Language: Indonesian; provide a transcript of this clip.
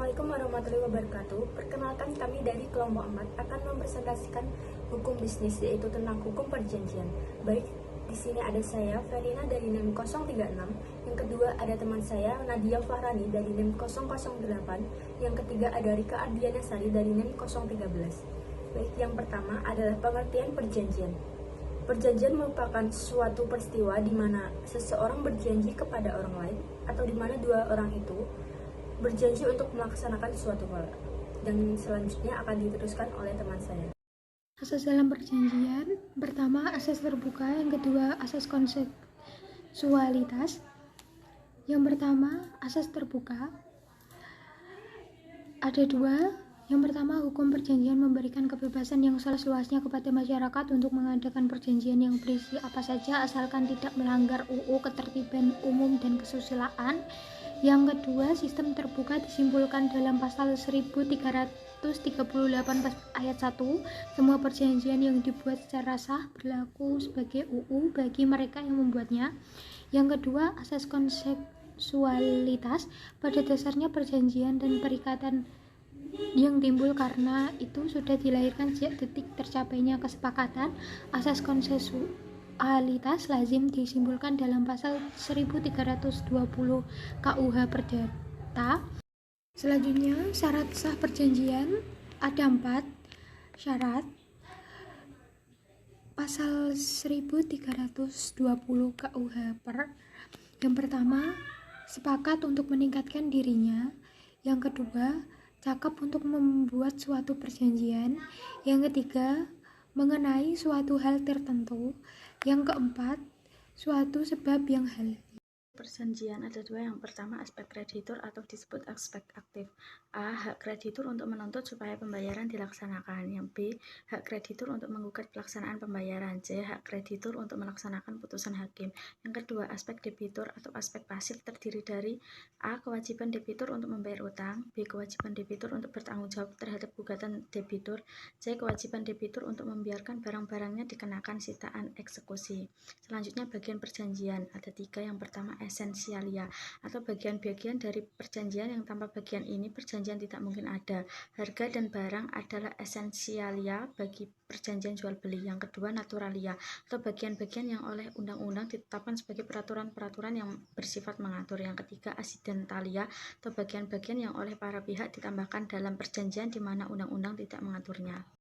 Assalamualaikum warahmatullahi wabarakatuh. Perkenalkan, kami dari kelompok 4 akan mempresentasikan hukum bisnis, yaitu tentang hukum perjanjian. Baik, di sini ada saya, Verina dari NIM 036. Yang kedua ada teman saya, Nadia Fahrani dari NIM 008. Yang ketiga ada Rika Ardiana Sari dari NIM 013. Baik, yang pertama adalah pengertian perjanjian. Perjanjian merupakan suatu peristiwa di mana seseorang berjanji kepada orang lain atau di mana dua orang itu berjanji untuk melaksanakan suatu hal. Dan selanjutnya akan diteruskan oleh teman saya. Asas dalam perjanjian, pertama asas terbuka, yang kedua asas konsensualitas. Yang pertama asas terbuka ada dua. Yang pertama, hukum perjanjian memberikan kebebasan yang seluas-luasnya kepada masyarakat untuk mengadakan perjanjian yang berisi apa saja asalkan tidak melanggar UU, ketertiban umum dan kesusilaan. Yang kedua, sistem terbuka disimpulkan dalam pasal 1338 ayat 1. Semua perjanjian yang dibuat secara sah berlaku sebagai UU bagi mereka yang membuatnya. Yang kedua, asas konsensualitas. Pada dasarnya perjanjian dan perikatan yang timbul karena itu sudah dilahirkan sejak detik tercapainya kesepakatan. Asas konsensualitas lazim disimpulkan dalam pasal 1320 KUH Perdata. Selanjutnya, syarat sah perjanjian ada 4 syarat. Pasal 1320 KUH Per. Yang pertama, sepakat untuk meningkatkan dirinya. Yang kedua, cakap untuk membuat suatu perjanjian. Yang ketiga, mengenai suatu hal tertentu. Yang keempat, suatu sebab yang halal. Perjanjian ada dua. Yang pertama, aspek kreditur atau disebut aspek aktif. A. Hak kreditur untuk menuntut supaya pembayaran dilaksanakan. Yang B. Hak kreditur untuk menggugat pelaksanaan pembayaran. C. Hak kreditur untuk melaksanakan putusan hakim. Yang kedua, aspek debitur atau aspek pasif terdiri dari A. Kewajiban debitur untuk membayar utang. B. Kewajiban debitur untuk bertanggung jawab terhadap gugatan debitur. C. Kewajiban debitur untuk membiarkan barang-barangnya dikenakan sitaan eksekusi. Selanjutnya, bagian perjanjian ada 3. Yang pertama, esensialia atau bagian-bagian dari perjanjian yang tanpa bagian ini perjanjian tidak mungkin ada. Harga dan barang adalah esensialia bagi perjanjian jual beli. Yang kedua, naturalia atau bagian-bagian yang oleh undang-undang ditetapkan sebagai peraturan-peraturan yang bersifat mengatur. Yang ketiga, accidentalia atau bagian-bagian yang oleh para pihak ditambahkan dalam perjanjian di mana undang-undang tidak mengaturnya.